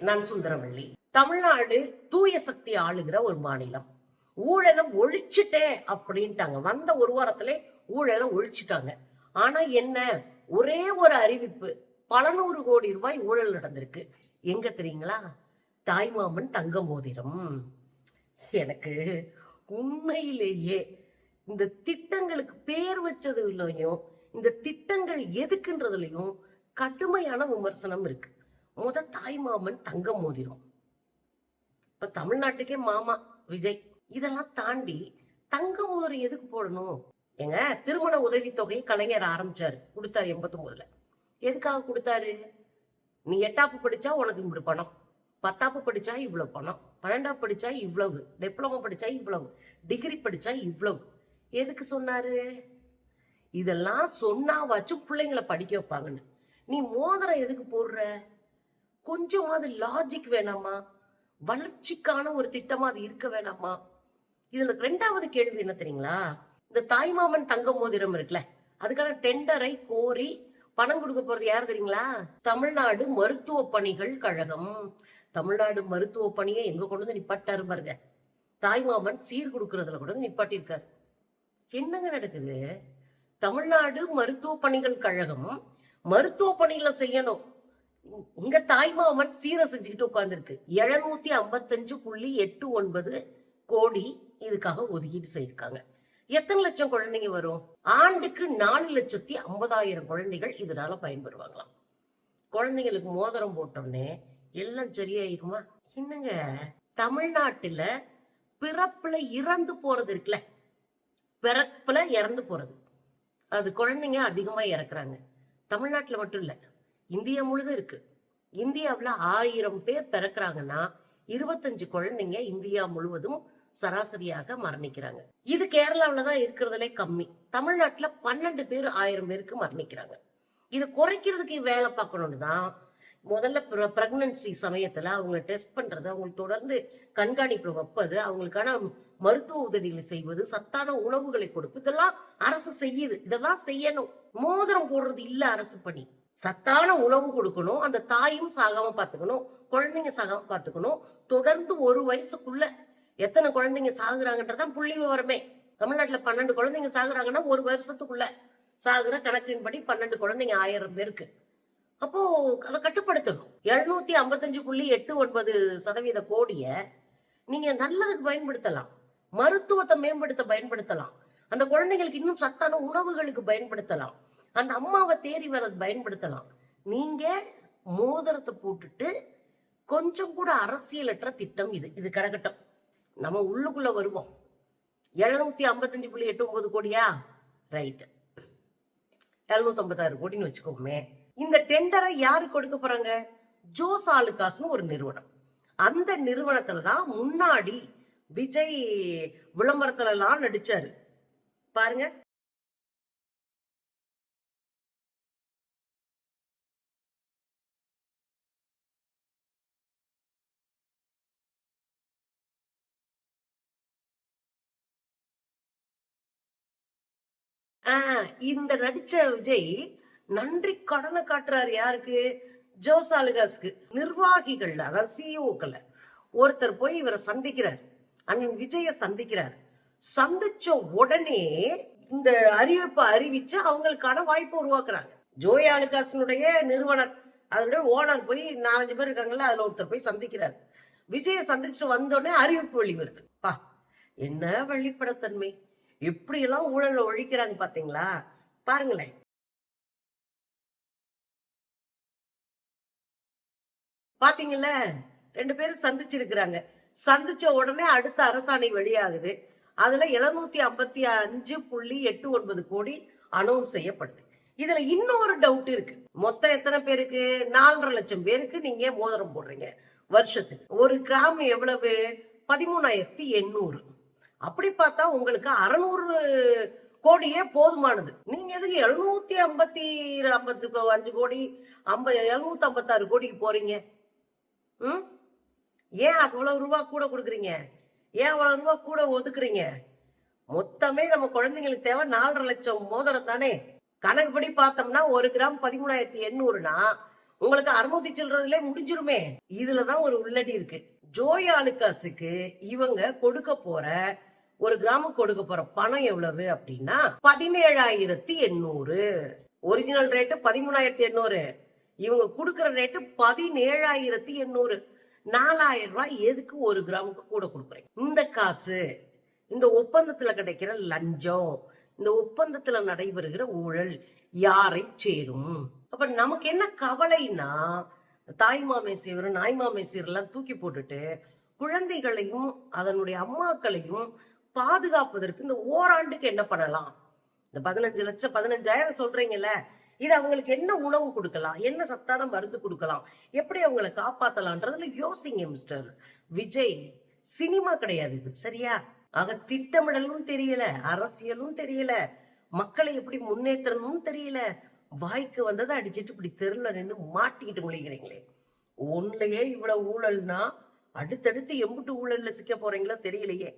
நான் சுந்தரவள்ளி. தமிழ்நாடு தூய சக்தி ஆளுகிற ஒரு மாநிலம். ஊழலை ஒழிச்சுட்டேன் அப்படின்ட்டாங்க. வந்த ஒரு வாரத்திலே ஊழலை ஒழிச்சுட்டாங்க. ஆனா என்ன, ஒரே ஒரு அறிவிப்பு, பல 100 கோடி ரூபாய் ஊழல் நடந்திருக்கு. எங்க தெரியுங்களா? தாய்மாமன் தங்க மோதிரம். எனக்கு உண்மையிலேயே இந்த திட்டங்களுக்கு பேர் வச்சதுலயும் இந்த திட்டங்கள் எதுக்குன்றதுலயும் கடுமையான விமர்சனம் இருக்கு. தாய்மாமன் தங்க மோதிரம். இப்ப தமிழ்நாட்டுக்கே மாமா விஜய். இதெல்லாம் தாண்டி தங்க மோதிரம் எதுக்கு போடணும்? எங்க திருமண உதவித்தொகை கலைஞர் ஆரம்பிச்சாரு, கொடுத்தாரு 89ல. எதுக்காக கொடுத்தாரு? நீ 8ஆப்பு படிச்சா உனக்கு இப்படி பணம், 10ஆப்பு படிச்சா இவ்வளவு பணம், 12ஆப்பு படிச்சா இவ்வளவு, டிப்ளமோ படிச்சா இவ்வளவு, டிகிரி படிச்சா இவ்வளவு. எதுக்கு சொன்னாரு? இதெல்லாம் சொன்னாவாச்சும் பிள்ளைங்களை படிக்க வைப்பாங்கன்னு. நீ மோதிரம் எதுக்கு போடுற? கொஞ்சமாவது லாஜிக் வேணாமா? வளர்ச்சிக்கான ஒரு திட்டமா அது இருக்க வேணாமா? இதுல 2வது கேள்வி என்ன தெரியுங்களா? இந்த தாய்மாமன் தங்க மோதிரம் இருக்குல்ல, அதுக்கான டெண்டரை கோரி பணம் கொடுக்க போறது யார் தெரியுங்களா? தமிழ்நாடு மருத்துவ பணிகள் கழகம். தமிழ்நாடு மருத்துவ பணியை எங்க கொண்டு வந்து நிப்பாட்டாரு பாருங்க. தாய்மாமன் சீர் கொடுக்கறதுல கூட நிப்பாட்டிருக்காரு. என்னங்க நடக்குது? தமிழ்நாடு மருத்துவ பணிகள் கழகம் மருத்துவ பணிகளை செய்யணும். இங்க தாய்மாமன் சீரை செஞ்சுக்கிட்டு உட்கார்ந்துருக்கு. 755.89 கோடி இதுக்காக ஒதுக்கீடு செய்திருக்காங்க. எத்தனை லட்சம் குழந்தைங்க வரும்? ஆண்டுக்கு 4,50,000 குழந்தைகள் இதனால பயன்பெறுவாங்களாம். குழந்தைங்களுக்கு மோதிரம் போட்டோன்னே எல்லாம் சரியாயிருமா? என்னங்க, தமிழ்நாட்டுல பிறப்புல இறந்து போறது இருக்குல்ல, பிறப்புல இறந்து போறது, அது குழந்தைங்க அதிகமா இறக்குறாங்க. தமிழ்நாட்டுல மட்டும் இல்ல, இந்தியா முழுதும் இருக்கு. இந்தியாவுல 1000 பேர் பிறக்கிறாங்கன்னா 25 குழந்தைங்க இந்தியா முழுவதும் சராசரியாக மரணிக்கிறாங்க. இது கேரளாவிலதான் இருக்கிறதுலே கம்மி. தமிழ்நாட்டுல 12 பேர் 1000 பேருக்கு மரணிக்கிறாங்க. இது குறைக்கிறதுக்கு வேலை பார்க்கணும்னு தான் முதல்ல பிரெக்னன்சி சமயத்துல அவங்களை டெஸ்ட் பண்றது, அவங்களுக்கு தொடர்ந்து கண்காணிப்பு வைப்பது, அவங்களுக்கான மருத்துவ உதவிகளை செய்வது, சத்தான உணவுகளை கொடுப்பு, இதெல்லாம் அரசு செய்யுது. இதெல்லாம் செய்யணும். மோதிரம் போடுறது இல்ல அரசு பணி. சத்தான உணவு கொடுக்கணும், அந்த தாயும் சாகாம பாத்துக்கணும், குழந்தைங்க சாகாம பாத்துக்கணும். தொடர்ந்து ஒரு வயசுக்குள்ள எத்தனை குழந்தைங்க சாகுறாங்கன்றதான் புள்ளி விவரமே. தமிழ்நாட்டுல 12 குழந்தைங்க சாகுறாங்கன்னா ஒரு வருஷத்துக்குள்ள சாகுற கணக்கின்படி 12 குழந்தைங்க 1000 பேருக்கு. அப்போ அதை கட்டுப்படுத்தணும். 755.89% கோடிய நீங்க நல்லதுக்கு பயன்படுத்தலாம், மருத்துவத்தை மேம்படுத்த பயன்படுத்தலாம், அந்த குழந்தைங்களுக்கு இன்னும் சத்தான உணவுகளுக்கு பயன்படுத்தலாம், அந்த அம்மாவை தேறி வர்றது பயன்படுத்தலாம். நீங்க மோதிரத்தை போட்டுட்டு கொஞ்சம் கூட அரசியலற்ற திட்டம் இது. இது கிடக்கட்டும், நம்ம உள்ளுக்குள்ள வருவோம். 755.89 கோடியா? ரைட், 756 கோடின்னு வச்சுக்கோமே. இந்த டெண்டரை யாரு கொடுக்க போறாங்க? ஜோஸ் ஆலுகாஸ்னு ஒரு நிறுவனம். அந்த நிறுவனத்துலதான் முன்னாடி விஜய் விளம்பரத்துல எல்லாம் நடிச்சாரு பாருங்க. இந்த நடிச்ச விஜய் நன்றி கடனை காட்டுறாரு. யாருக்கு? ஜோஸ் ஆலுகாஸ்க்கு. நிர்வாகிகள், அதாவது சிஇஓக்கள் ஒருத்தர் போய் இவரை சந்திக்கிறார், அண்ணன் விஜய சந்திக்கிறார். சந்திச்ச உடனே இந்த அறிவிப்பை அறிவிச்சு அவங்களுக்கான வாய்ப்பை உருவாக்குறாங்க. ஜோய் ஆலுகாஸினுடைய நிறுவனர், அதனுடைய ஓனர் போய் 4-5 பேர் இருக்காங்கல்ல, அதுல ஒருத்தர் போய் சந்திக்கிறார். விஜய சந்திச்சுட்டு வந்தோடனே அறிவிப்பு வெளிவருது. என்ன வெளிப்படத்தன்மை! எப்படி எல்லாம் ஊழல ஒழிக்கிறாங்க பாத்தீங்களா? பாருங்களேன். பாத்தீங்கல்ல, 2 பேரும் சந்திச்சிருக்கிறாங்க. சந்திச்ச உடனே அடுத்த அரசாணை வெளியாகுது. அதுல 755.89 கோடி அனௌன்ஸ் செய்யப்படுது. இதுல இன்னொரு டவுட் இருக்கு. மொத்தம் எத்தனை பேருக்கு? 4.5 லட்சம் பேருக்கு நீங்க மோதிரம் போடுறீங்க வருஷத்துக்கு. ஒரு கிராம் எவ்வளவு? 13,800. அப்படி பார்த்தா உங்களுக்கு 600 கோடியே போதுமானது. நீங்க எதுக்கு 755 கோடி 756 கோடிக்கு போறீங்க? ஏன் அவ்வளவு ரூபா கூட கொடுக்குறீங்க? ஏன் அவ்வளவு ரூபா கூட ஒதுக்குறீங்க? மொத்தமே நம்ம குழந்தைங்களுக்கு தேவை 4.5 லட்சம் மோதிரம் தானே. கணக்குப்படி பார்த்தோம்னா 1 கிராம் 13,800னா உங்களுக்கு 600 சில்லறதுல முடிஞ்சிருமே. இதுலதான் ஒரு உள்ளடி இருக்கு. ஜோய் ஆலுக்காஸுக்கு இவங்க கொடுக்க போற ஒரு கிராமுக்கு கொடுக்க போற பணம் எவ்வளவு அப்படின்னா 17,800. Original rate 13,800. இவங்க கொடுக்கற ரேட்டு 17,800. 4,000 ரூபாய் எதுக்கு ஒரு கிராமுக்கு கூட கொடுக்குறேன்? இந்த காசு இந்த ஒப்பந்தத்துல கிடைக்கிற லஞ்சம், இந்த ஒப்பந்தத்துல நடைபெறுகிற ஊழல் யாரை சேரும்? அப்ப நமக்கு என்ன கவலைன்னா, தாய்மாமே சீவர் நாய்மாமே சீவரெல்லாம் தூக்கி போட்டுட்டு குழந்தைகளையும் அதனுடைய அம்மாக்களையும் பாதுகாப்பதற்கு இந்த ஓராண்டுக்கு என்ன பண்ணலாம்? இந்த 15 லட்சம் 15,000 சொல்றீங்கல்ல, இது அவங்களுக்கு என்ன உணவு கொடுக்கலாம், என்ன சத்தான மருந்து கொடுக்கலாம், எப்படி அவங்களை காப்பாத்தலாம்ன்றதுல யோசிங்க மிஸ்டர் விஜய். சினிமா கிடையாது இது, சரியா? ஆக திட்டமிடலும் தெரியல, அரசியலும் தெரியல, மக்களை எப்படி முன்னேற்றணும் தெரியல. வாய்க்கு வந்ததை அடிச்சிட்டு இப்படி தெருல நின்று மாட்டிக்கிட்டு முழிக்கிறீங்களே. ஒன்னுலயே இவ்வளவு ஊழல்னா அடுத்தடுத்து எம்புட்டு ஊழல்ல சிக்க போறீங்களோ தெரியலையே.